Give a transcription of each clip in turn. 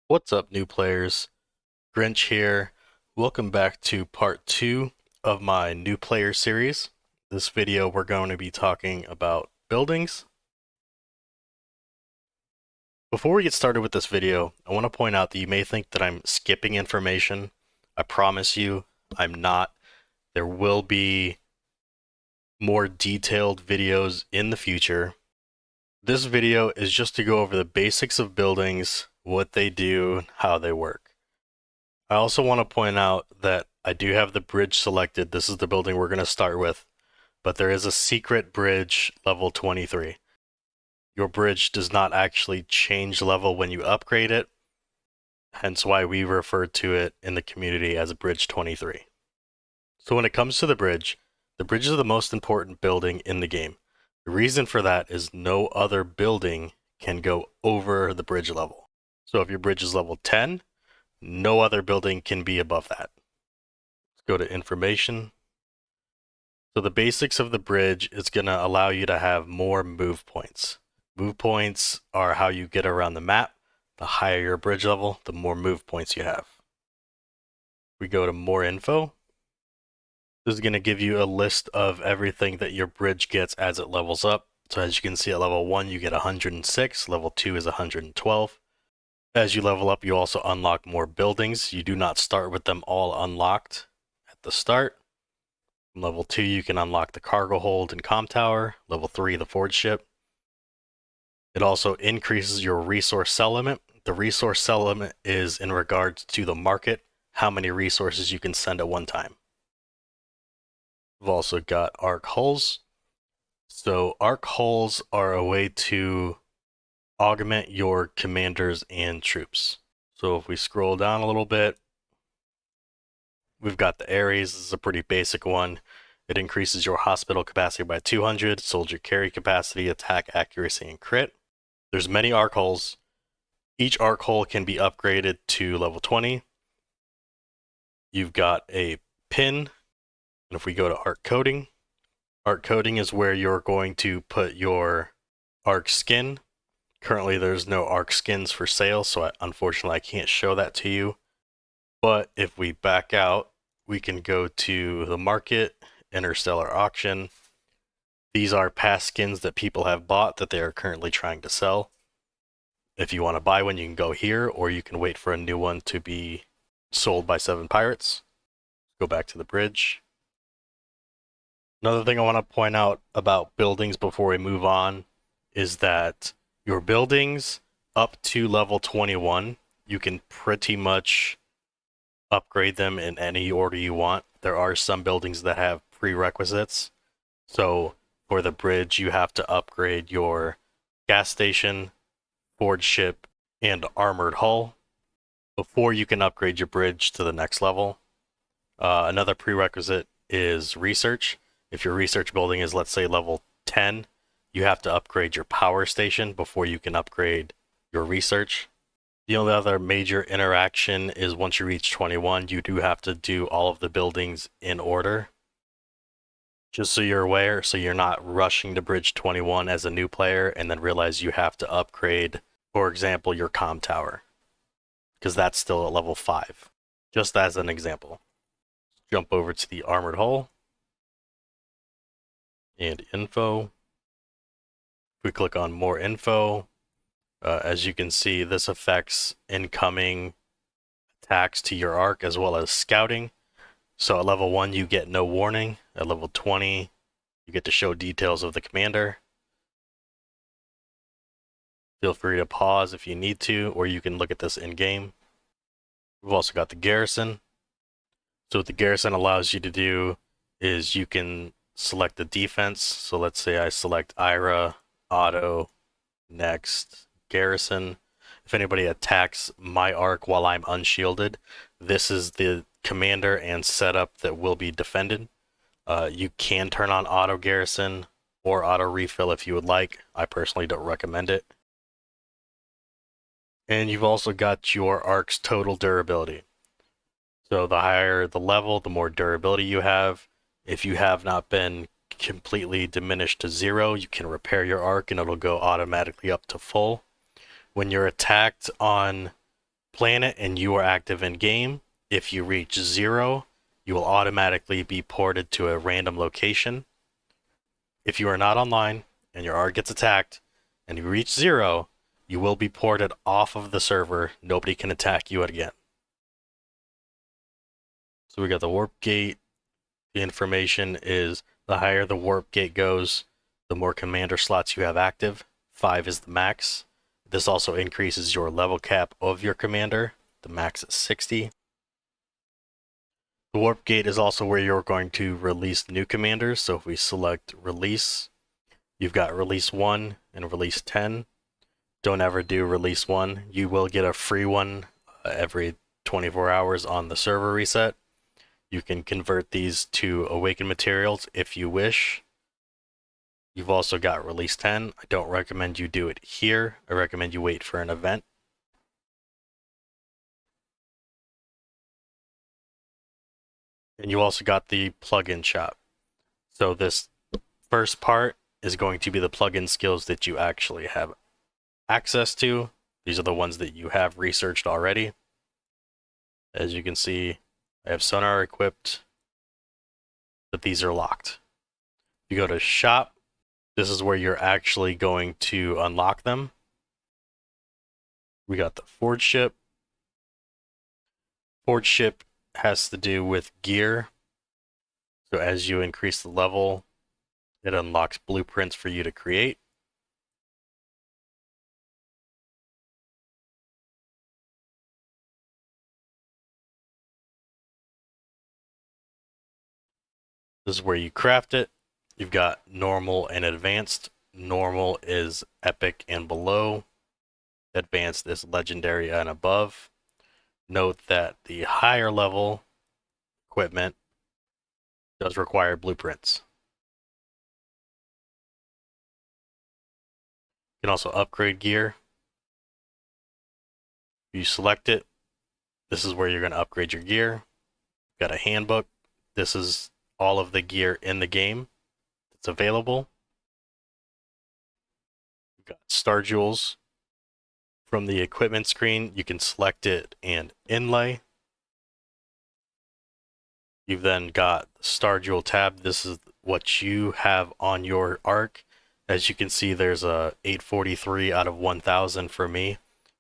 What's up, new players? Grinch here. Welcome back to part 2 of my new player series. This video, we're going to be talking about buildings. Before we get started with this video, I want to point out that you may think that I'm skipping information. I promise you, I'm not. There will be more detailed videos in the future. This video is just to go over the basics of buildings, what they do, how they work. I also want to point out that I do have the bridge selected. This is the building we're going to start with, but there is a secret bridge level 23. Your bridge does not actually change level when you upgrade it, hence why we refer to it in the community as Bridge 23. So when it comes to the bridge is the most important building in the game. The reason for that is no other building can go over the bridge level. So if your bridge is level 10, no other building can be above that. Let's go to information. So the basics of the bridge is going to allow you to have more move points. Move points are how you get around the map. The higher your bridge level, the more move points you have. We go to more info. This is going to give you a list of everything that your bridge gets as it levels up. So as you can see at level 1 you get 106, level 2 is 112. As you level up, you also unlock more buildings. You do not start with them all unlocked at the start. From level 2, you can unlock the cargo hold and comm tower. Level 3, the forge ship. It also increases your resource sell limit. The resource sell limit is in regards to the market, how many resources you can send at one time. We've also got arc hulls. So arc hulls are a way to augment your commanders and troops. So if we scroll down a little bit, we've got the Ares. This is a pretty basic one. It increases your hospital capacity by 200, soldier carry capacity, attack accuracy, and crit. There's many arc hulls. Each arc hull can be upgraded to level 20. You've got a pin, and if we go to arc coding is where you're going to put your arc skin. Currently, there's no arc skins for sale, so unfortunately I can't show that to you. But if we back out, we can go to the market, interstellar auction. These are past skins that people have bought that they are currently trying to sell. If you want to buy one, you can go here, or you can wait for a new one to be sold by 7 pirates. Go back to the bridge. Another thing I want to point out about buildings before we move on is that your buildings up to level 21, you can pretty much upgrade them in any order you want. There are some buildings that have prerequisites. So for the bridge, you have to upgrade your gas station, forge ship, and armored hull before you can upgrade your bridge to the next level. Another prerequisite is research. If your research building is, let's say, level 10, you have to upgrade your power station before you can upgrade your research. The only other major interaction is once you reach 21, you do have to do all of the buildings in order. Just so you're aware, so you're not rushing to bridge 21 as a new player and then realize you have to upgrade, for example, your comm tower, because that's still at level 5, just as an example. Jump over to the armored hull and info. If we click on more info, as you can see, this affects incoming attacks to your arc as well as scouting. So at level 1, you get no warning. At level 20, you get to show details of the commander. Feel free to pause if you need to, or you can look at this in-game. We've also got the garrison. So what the garrison allows you to do is you can select the defense. So let's say I select IRA, auto, next, garrison. If anybody attacks my arc while I'm unshielded, this is the commander and setup that will be defended. You can turn on auto garrison or auto refill if you would like. I personally don't recommend it. And you've also got your arc's total durability. So the higher the level, the more durability you have. If you have not been completely diminished to 0, you can repair your arc and it'll go automatically up to full. When you're attacked on planet and you are active in game, if you reach 0, you will automatically be ported to a random location. If you are not online and your Ark gets attacked and you reach 0, you will be ported off of the server. Nobody can attack you again. So we got the warp gate. The information is the higher the warp gate goes, the more commander slots you have active. 5 is the max. This also increases your level cap of your commander. The max is 60. The warp gate is also where you're going to release new commanders. So if we select release, you've got release 1 and release 10. Don't ever do release 1. You will get a free one every 24 hours on the server reset. You can convert these to awakened materials if you wish. You've also got release 10. I don't recommend you do it here. I recommend you wait for an event. And you also got the plugin shop. So this first part is going to be the plugin skills that you actually have access to. These are the ones that you have researched already. As you can see, I have sonar equipped, but these are locked. You go to shop, this is where you're actually going to unlock them. We got the forge ship. Forge ship has to do with gear. So as you increase the level, it unlocks blueprints for you to create. This is where you craft it. You've got normal and advanced. Normal is epic and below. Advanced is legendary and above. Note that the higher level equipment does require blueprints. You can also upgrade gear. If you select it, this is where you're going to upgrade your gear. Got a handbook. This is all of the gear in the game that's available. You've got Star Jewels. From the equipment screen, you can select it and inlay. You've then got the Star Jewel tab. This is what you have on your Ark. As you can see, there's a 843 out of 1,000 for me.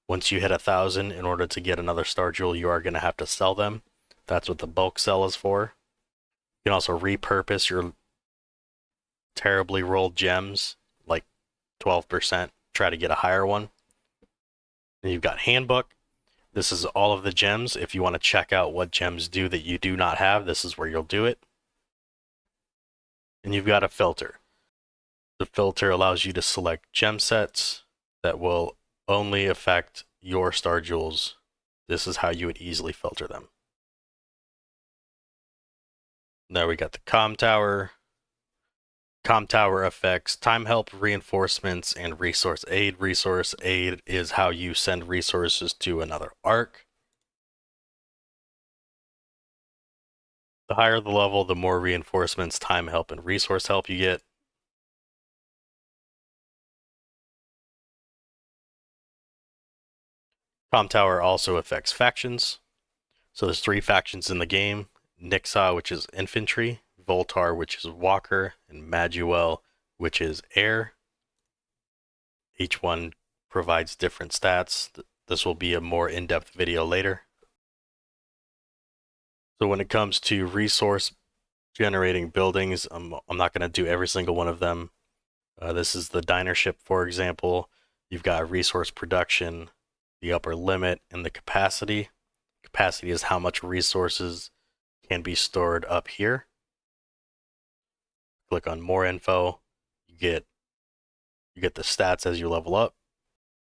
Once you hit 1,000, in order to get another Star Jewel, you are going to have to sell them. That's what the bulk sell is for. You can also repurpose your terribly rolled gems, like 12%, try to get a higher one. And you've got handbook. This is all of the gems. If you want to check out what gems do that you do not have, this is where you'll do it. And you've got a filter. The filter allows you to select gem sets that will only affect your Star Jewels. This is how you would easily filter them. Now we got the comm tower. Comm tower affects time help, reinforcements, and resource aid. Resource aid is how you send resources to another Ark. The higher the level, the more reinforcements, time help, and resource help you get. Comm tower also affects factions. So there's 3 factions in the game. Nixa, which is infantry, Voltar, which is walker, and Maduel, which is air. Each one provides different stats. This will be a more in-depth video later. So when it comes to resource generating buildings, I'm not going to do every single one of them. This is the diner ship, for example. You've got resource production, the upper limit, and the capacity. Capacity is how much resources can be stored up here. Click on more info. You get the stats as you level up.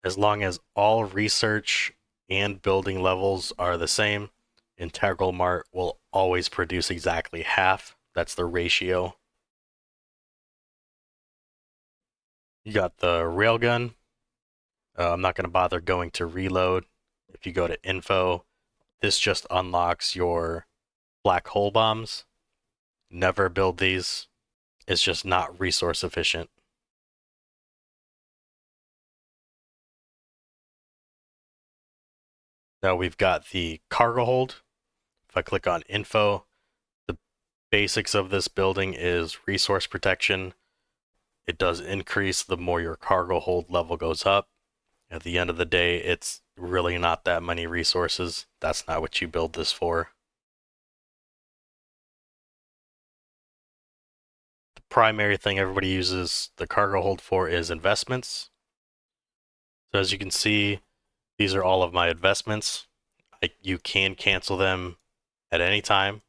As long as all research and building levels are the same, Integral Mart will always produce exactly half. That's the ratio. You got the Railgun. I'm not going to bother going to reload. If you go to info, this just unlocks your black hole bombs. Never build these. It's just not resource efficient. Now we've got the cargo hold. If I click on info, the basics of this building is resource protection. It does increase the more your cargo hold level goes up. At the end of the day, it's really not that many resources. That's not what you build this for. The primary thing everybody uses the cargo hold for is investments. So as you can see, these are all of my investments. You can cancel them at any time.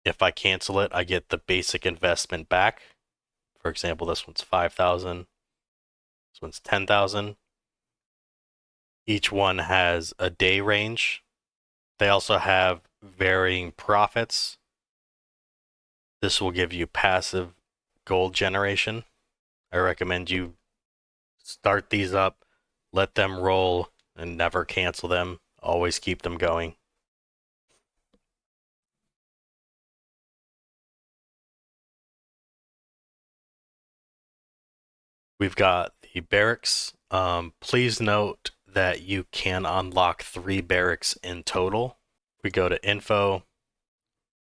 If I cancel it, I get the basic investment back. For example, this one's 5,000. This one's 10,000. Each one has a day range. They also have varying profits. This will give you passive gold generation. I recommend you start these up, let them roll, and never cancel them. Always keep them going. We've got the barracks. Please note that you can unlock 3 barracks in total. We go to info.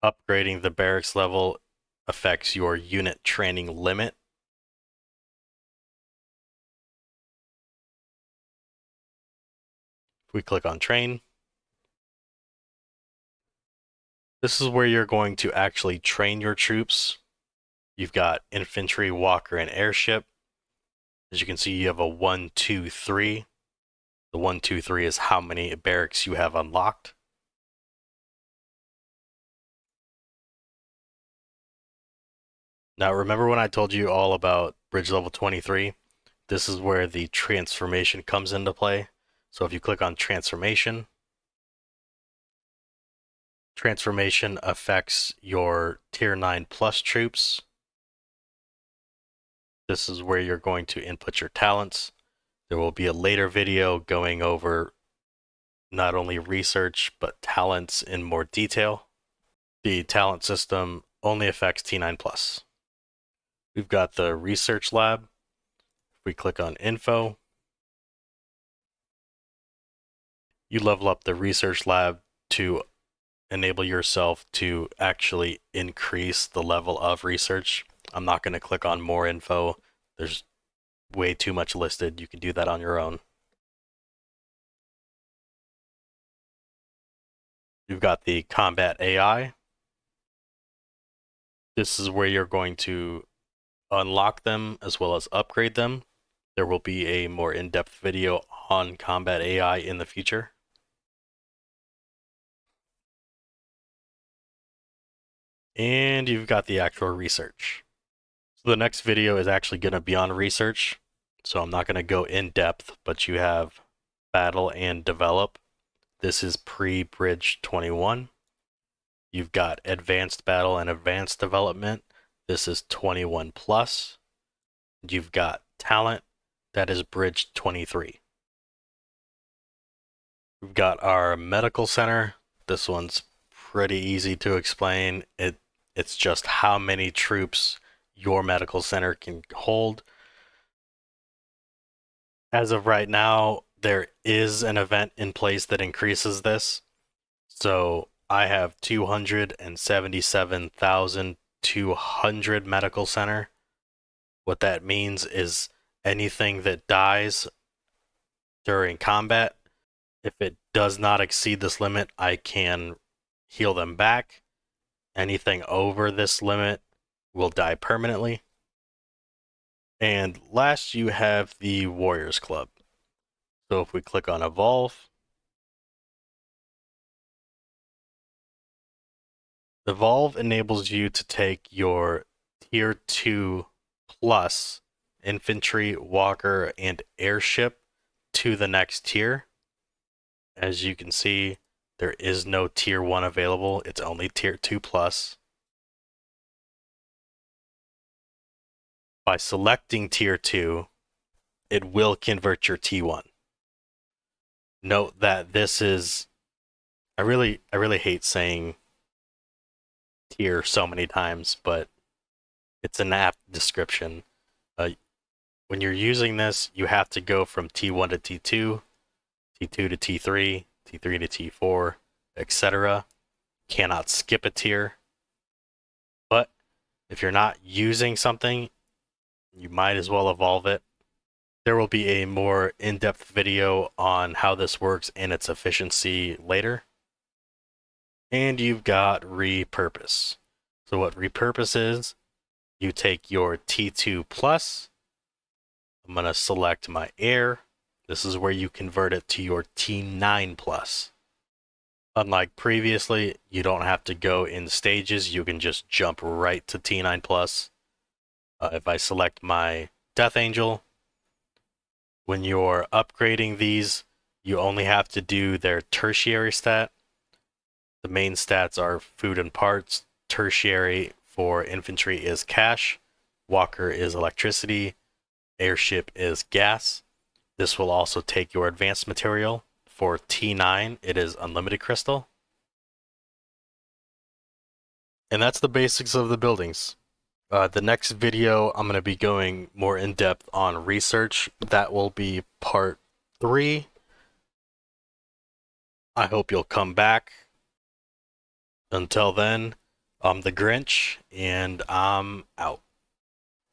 Upgrading the barracks level affects your unit training limit. If we click on train, this is where you're going to actually train your troops. You've got infantry, walker, and airship. As you can see, you have a 1, 2, 3. The 1, 2, 3 is how many barracks you have unlocked. Now, remember when I told you all about bridge level 23? This is where the transformation comes into play. So if you click on transformation, transformation affects your tier 9 plus troops. This is where you're going to input your talents. There will be a later video going over not only research, but talents in more detail. The talent system only affects T9 plus. We've got the research lab. If we click on info, you level up the research lab to enable yourself to actually increase the level of research. I'm not going to click on more info. There's way too much listed. You can do that on your own. You've got the combat AI. This is where you're going to unlock them as well as upgrade them. There will be a more in-depth video on combat AI in the future. And you've got the actual research. So the next video is actually going to be on research. So I'm not going to go in depth, but you have battle and develop. This is pre-bridge 21. You've got advanced battle and advanced development. This is 21 plus. You've got talent. That is bridge 23. We've got our medical center. This one's pretty easy to explain. It's just how many troops your medical center can hold. As of right now, there is an event in place that increases this. So I have 277,200 medical center. What that means is anything that dies during combat, if it does not exceed this limit, I can heal them back. Anything over this limit will die permanently. And last, you have the Warriors Club. So if we click on Evolve, Evolve enables you to take your tier 2 plus infantry, walker, and airship to the next tier. As you can see, there is no tier 1 available. It's only tier 2 plus. By selecting tier 2, it will convert your T1. Note that this is, I really hate saying tier so many times, but it's an apt description. When you're using this, you have to go from T1 to T2. T2 to T3, T3 to T4, etc. Cannot skip a tier. But if you're not using something, you might as well evolve it. There will be a more in-depth video on how this works and its efficiency later. And you've got repurpose. So what repurpose is, you take your T2 plus, I'm going to select my air. This is where you convert it to your T9 plus. Unlike previously, you don't have to go in stages, you can just jump right to T9 plus. If I select my Death Angel, when you're upgrading these, you only have to do their tertiary stat. The main stats are food and parts. Tertiary for infantry is cash. Walker is electricity. Airship is gas. This will also take your advanced material. For T9, it is unlimited crystal. And that's the basics of the buildings. The next video, I'm going to be going more in depth on research. That will be part 3. I hope you'll come back. Until then, I'm the Grinch, and I'm out.